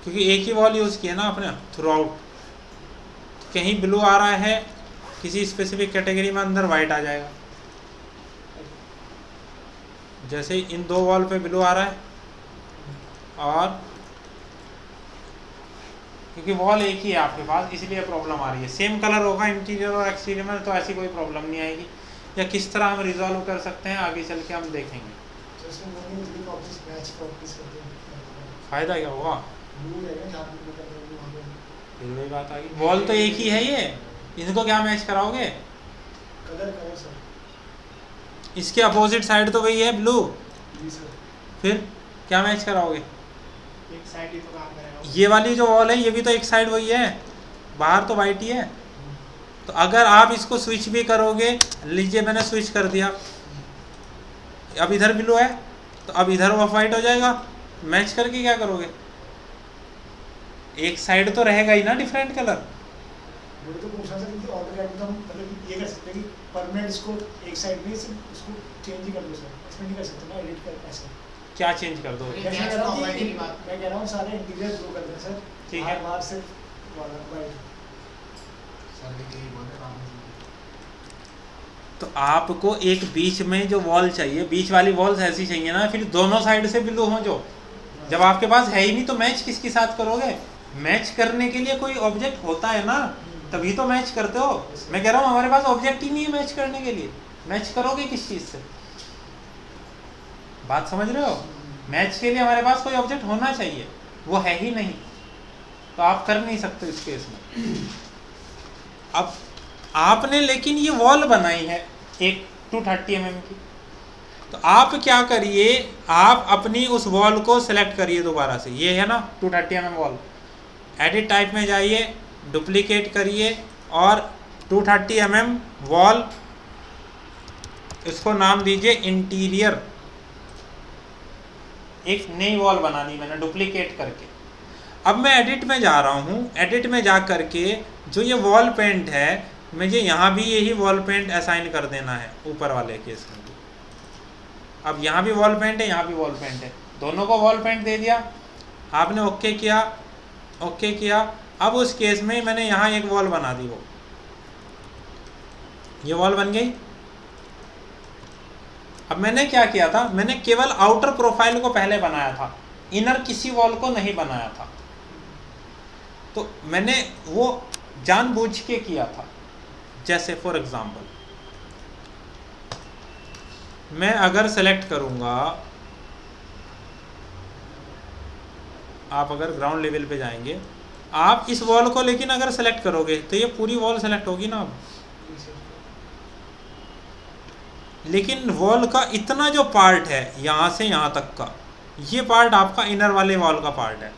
Speaker 1: क्योंकि एक ही वॉल यूज़ किया ना आपने थ्रू आउट, कहीं ब्लू आ रहा है किसी स्पेसिफिक कैटेगरी में, अंदर वाइट आ जाएगा। जैसे इन दो वॉल पे ब्लू आ रहा है, और क्योंकि वॉल एक ही है आपके पास इसलिए प्रॉब्लम आ रही है। सेम कलर होगा इंटीरियर और एक्सटीरियर में तो ऐसी कोई प्रॉब्लम नहीं आएगी। या किस तरह हम रिजॉल्व कर सकते हैं आगे चल के हम देखेंगे। फ़ायदा क्या होगा, फिर वही बात आ गई, वॉल तो एक ही है ये, इनको क्या मैच कराओगे। इसके अपोजिट साइड तो वही है ब्लू, फिर क्या मैच कराओगे।
Speaker 3: एक साइड ही तो काम करेगा।
Speaker 1: ये वाली जो वॉल है ये भी तो एक साइड वही है, बाहर तो वाइट ही है। तो अगर आप इसको स्विच भी करोगे, लीजिए मैंने स्विच कर दिया, अब इधर ब्लू है तो अब इधर ऑफ वाइट हो जाएगा, मैच करके क्या करोगे, एक साइड तो रहेगा ही ना डिफरेंट कलर।
Speaker 3: मुझे तो पूछना था कि ऑर्डर एकदम मतलब ये कर सकते हैं कि परमानेंट इसको एक साइड में सिर्फ उसको चेंज ही कर दो सर, इसमें नहीं कर सकते ना एडिट कर ऐसे।
Speaker 1: क्या चेंज कर दो?
Speaker 3: मैं कह रहा हूँ कि मैं कह रहा हूँ सारे इंटीरियर ब्लू कर दें सर,
Speaker 1: ठीक है।
Speaker 3: बाहर सिर्फ वाइट।
Speaker 1: तो आपको एक बीच में जो वॉल चाहिए, बीच वाली वॉल्स ऐसी चाहिए ना, फिर दोनों साइड से ब्लू हो जो। जब आपके पास है ही नहीं तो मैच किसके साथ करोगे? मैच करने के लिए कोई ऑब्जेक्ट होता है ना, तभी तो मैच करते हो। मैं कह रहा हूँ हमारे पास ऑब्जेक्ट ही नहीं है मैच करने के लिए, मैच करोगे किस चीज़ से? बात समझ रहे हो? मैच के लिए हमारे पास कोई ऑब्जेक्ट होना चाहिए, वो है ही नहीं, तो आप कर नहीं सकते इस केस में। अब आपने लेकिन ये वॉल बनाई है एक 230 mm की, तो आप क्या करिए, आप अपनी उस वॉल को सेलेक्ट करिए दोबारा से, ये है ना 230 mm वॉल, एडिट टाइप में जाइए, डुप्लीकेट करिए और 230 mm वॉल, इसको नाम दीजिए इंटीरियर। एक नई वॉल बनानी मैंने डुप्लीकेट करके। अब मैं एडिट में जा रहा हूँ, एडिट में जा करके जो ये वॉल पेंट है, मुझे यहाँ भी यही वॉल पेंट असाइन कर देना है, ऊपर वाले केस में भी। अब यहाँ भी वॉल पेंट है, यहाँ भी वॉल पेंट है, दोनों को वॉल पेंट दे दिया आपने, ओके किया, ओके किया। अब उस केस में मैंने यहाँ एक वॉल बना दी, वो ये वॉल बन गई। अब मैंने क्या किया था, मैंने केवल आउटर प्रोफाइल को पहले बनाया था, इनर किसी वॉल को नहीं बनाया था। तो मैंने वो जानबूझ के किया था। जैसे फॉर एग्जांपल मैं अगर सेलेक्ट करूंगा, आप अगर ग्राउंड लेवल पे जाएंगे, आप इस वॉल को लेकिन अगर सेलेक्ट करोगे तो ये पूरी वॉल सेलेक्ट होगी ना। अब लेकिन वॉल का इतना जो पार्ट है यहाँ से यहाँ तक का, ये पार्ट आपका इनर वाले वॉल का पार्ट है।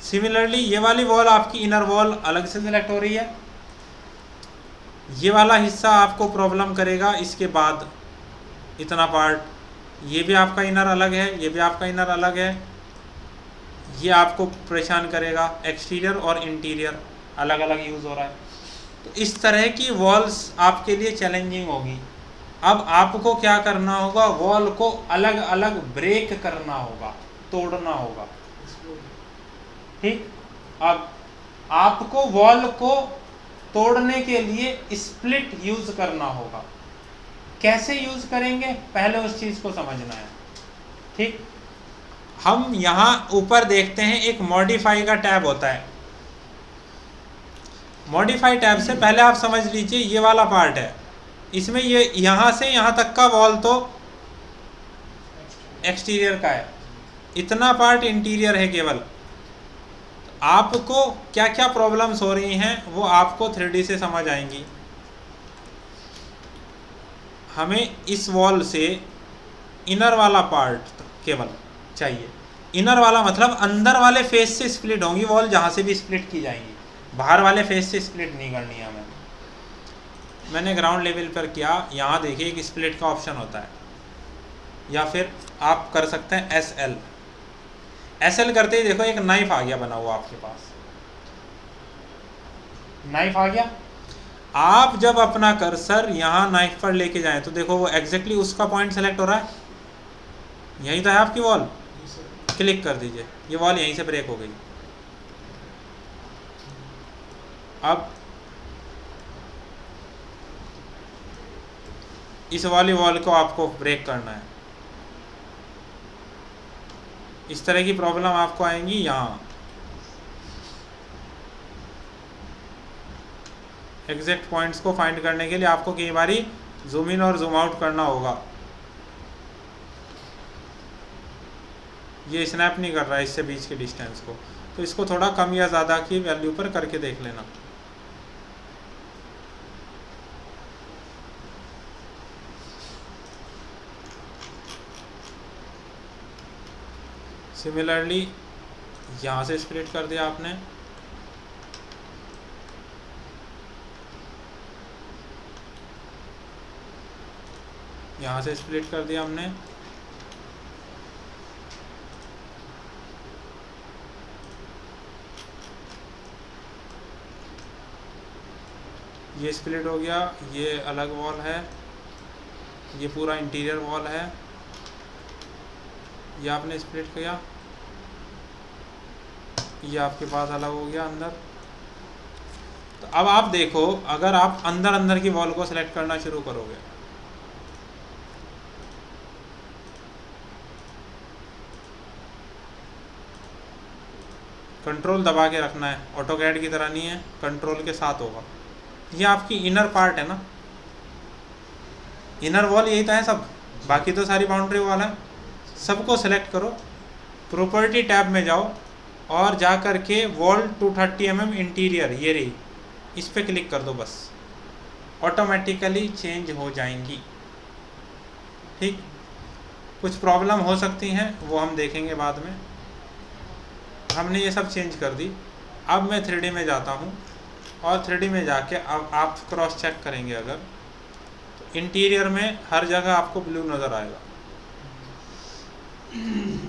Speaker 1: सिमिलरली ये वाली वॉल आपकी इनर वॉल अलग से सिलेक्ट हो रही है, ये वाला हिस्सा आपको प्रॉब्लम करेगा। इसके बाद इतना पार्ट, ये भी आपका इनर अलग है, ये भी आपका इनर अलग है, ये आपको परेशान करेगा। एक्सटीरियर और इंटीरियर अलग अलग यूज़ हो रहा है, तो इस तरह की वॉल्स आपके लिए चैलेंजिंग होगी। अब आपको क्या करना होगा, वॉल को अलग अलग ब्रेक करना होगा, तोड़ना होगा, ठीक। अब आपको वॉल को तोड़ने के लिए स्प्लिट यूज करना होगा। कैसे यूज करेंगे, पहले उस चीज को समझना है, ठीक। हम यहाँ ऊपर देखते हैं एक मॉडिफाई का टैब होता है। मॉडिफाई टैब से पहले आप समझ लीजिए ये वाला पार्ट है, इसमें ये यहाँ से यहाँ तक का वॉल तो एक्सटीरियर का है, इतना पार्ट इंटीरियर है केवल। आपको क्या क्या प्रॉब्लम्स हो रही हैं वो आपको 3D से समझ आएंगी। हमें इस वॉल से इनर वाला पार्ट केवल चाहिए। इनर वाला मतलब अंदर वाले फेस से स्प्लिट होंगी वॉल, जहाँ से भी स्प्लिट की जाएंगी, बाहर वाले फेस से स्प्लिट नहीं करनी है हमें। मैंने ग्राउंड लेवल पर किया, यहाँ देखिए एक स्प्लिट का ऑप्शन होता है, या फिर आप कर सकते हैं SL करते ही देखो एक नाइफ आ गया बना हुआ आपके पास, नाइफ आ गया। आप जब अपना कर्सर यहाँ नाइफ पर लेके जाएं तो देखो वो एग्जैक्टली उसका पॉइंट सेलेक्ट हो रहा है, यही तो है आपकी वॉल। क्लिक कर दीजिए, ये वॉल यहीं से ब्रेक हो गई। अब इस वाली वॉल को आपको ब्रेक करना है। इस तरह की प्रॉब्लम आपको आएंगी। यहाँ एग्जैक्ट पॉइंट्स को फाइंड करने के लिए आपको कई बारी जूम इन और जूम आउट करना होगा। ये स्नैप नहीं कर रहा है इससे बीच के डिस्टेंस को, तो इसको थोड़ा कम या ज़्यादा की वैल्यू पर करके देख लेना। सिमिलरली यहाँ से स्प्लिट कर दिया आपने, यहाँ से स्प्लिट कर दिया हमने, ये स्प्लिट हो गया, ये अलग वॉल है, ये पूरा इंटीरियर वॉल है, ये आपने स्प्लिट किया, ये आपके पास अलग हो गया अंदर। तो अब आप देखो, अगर आप अंदर अंदर की वॉल को सिलेक्ट करना शुरू करोगे, कंट्रोल दबा के रखना है, ऑटोकैड की तरह नहीं है, कंट्रोल के साथ होगा। ये आपकी इनर पार्ट है ना, इनर वॉल यही तो है सब, बाकी तो सारी बाउंड्री वॉल है। सबको सेलेक्ट करो, प्रॉपर्टी टैब में जाओ और जा कर के वॉल 230 mm इंटीरियर, ये रही, इस पर क्लिक कर दो, बस ऑटोमेटिकली चेंज हो जाएंगी। ठीक, कुछ प्रॉब्लम हो सकती हैं, वो हम देखेंगे बाद में। हमने ये सब चेंज कर दी। अब मैं 3D में जाता हूँ और 3D में जाके अब आप क्रॉस चेक करेंगे, अगर तो इंटीरियर में हर जगह आपको ब्लू नज़र आएगा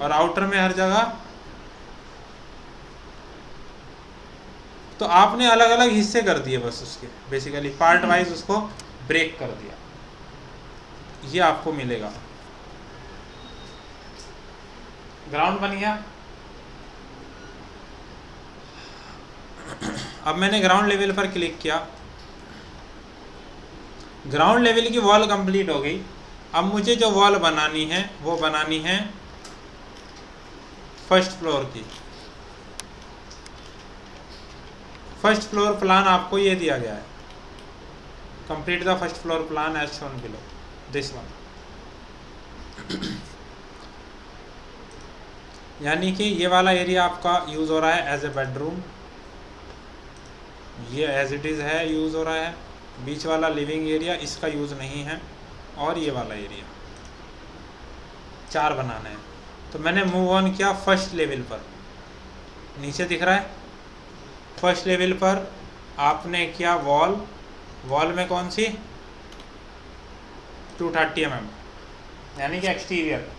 Speaker 1: और आउटर में हर जगह। तो आपने अलग अलग हिस्से कर दिए बस उसके, बेसिकली पार्ट वाइज उसको ब्रेक कर दिया, ये आपको मिलेगा। ग्राउंड बन गया। अब मैंने ग्राउंड लेवल पर क्लिक किया, ग्राउंड लेवल की वॉल कंप्लीट हो गई। अब मुझे जो वॉल बनानी है वो बनानी है फर्स्ट फ्लोर की। फर्स्ट फ्लोर प्लान आपको ये दिया गया है, complete the first floor plan as shown below, this one. यानी कि ये वाला एरिया आपका यूज़ हो रहा है एज ए बेडरूम, ये एज इट इज़ है यूज़ हो रहा है। बीच वाला लिविंग एरिया, इसका यूज़ नहीं है। और ये वाला एरिया 4 बनाना है। तो मैंने मूव ऑन किया फर्स्ट लेवल पर, नीचे दिख रहा है फर्स्ट लेवल पर आपने किया वॉल, वॉल में कौन सी 230 mm, यानी कि एक्सटीरियर।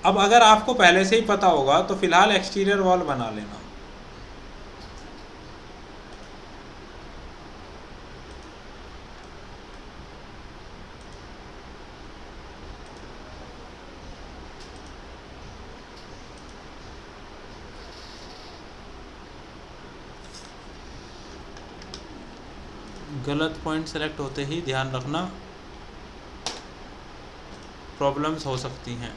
Speaker 1: अब अगर आपको पहले से ही पता होगा तो फिलहाल एक्सटीरियर वॉल बना लेना। गलत पॉइंट सेलेक्ट होते ही ध्यान रखना, प्रॉब्लम्स हो सकती हैं।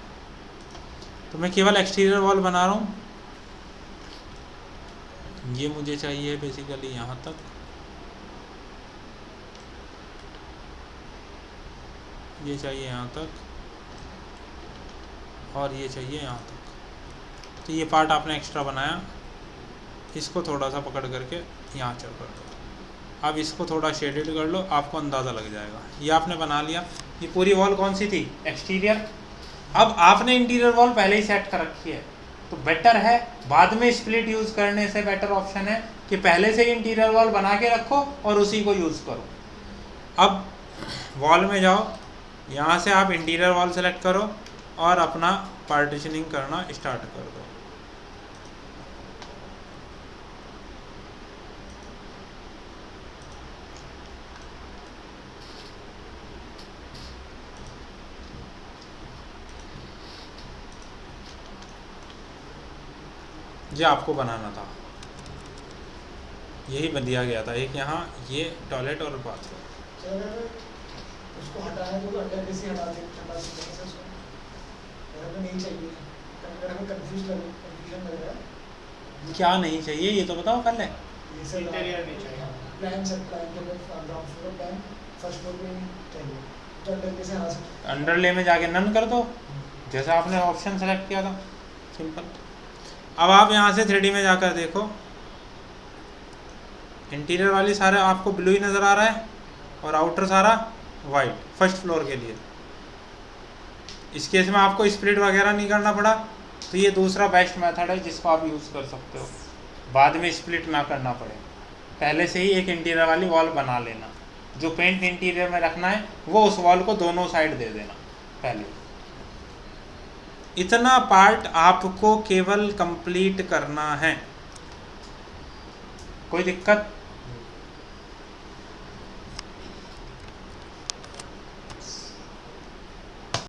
Speaker 1: तो मैं केवल एक्सटीरियर वॉल बना रहा हूँ। ये मुझे चाहिए बेसिकली यहाँ तक, ये चाहिए यहाँ तक, और ये चाहिए यहाँ तक। तो ये पार्ट आपने एक्स्ट्रा बनाया, इसको थोड़ा सा पकड़ करके यहाँ चल कर दो। अब इसको थोड़ा शेडेड कर लो, आपको अंदाज़ा लग जाएगा। ये आपने बना लिया। ये पूरी वॉल कौन सी थी, एक्सटीरियर। अब आपने इंटीरियर वॉल पहले ही सेट कर रखी है, तो बेटर है बाद में स्प्लिट यूज़ करने से बेटर ऑप्शन है कि पहले से ही इंटीरियर वॉल बना के रखो और उसी को यूज़ करो। अब वॉल में जाओ, यहाँ से आप इंटीरियर वॉल सेलेक्ट करो और अपना पार्टीशनिंग करना स्टार्ट कर दो। ये आपको बनाना था, यही बन दिया गया था। एक यहाँ ये टॉयलेट और बाथरूम।
Speaker 3: उसको हटाना है तो अंडर बेसिक हटा सकते हैं उसको, अगर नहीं चाहिए, अगर हमें कंफ्यूजन लग रहा है।
Speaker 1: क्या नहीं चाहिए ये तो बताओ पहले।
Speaker 3: ये सब
Speaker 2: इंटीरियर नहीं चाहिए,
Speaker 3: प्लान सब प्लान के ground floor plan first floor पे नहीं चाहिए, तो अंडर बेसिक हटा सकते हैं।
Speaker 1: अंडरले में जाके नन कर दो, जैसा आपने ऑप्शन सेलेक्ट किया था, सिंपल। अब आप यहाँ से 3D में जाकर देखो, इंटीरियर वाली सारा आपको ब्लू ही नज़र आ रहा है और आउटर सारा वाइट, फर्स्ट फ्लोर के लिए। इस केस में आपको स्प्लिट वगैरह नहीं करना पड़ा, तो ये दूसरा बेस्ट मेथड है जिसको आप यूज़ कर सकते हो, बाद में स्प्लिट ना करना पड़े। पहले से ही एक इंटीरियर वाली वॉल बना लेना, जो पेंट इंटीरियर में रखना है वो उस वॉल को दोनों साइड दे देना पहले। इतना पार्ट आपको केवल कंप्लीट करना है, कोई दिक्कत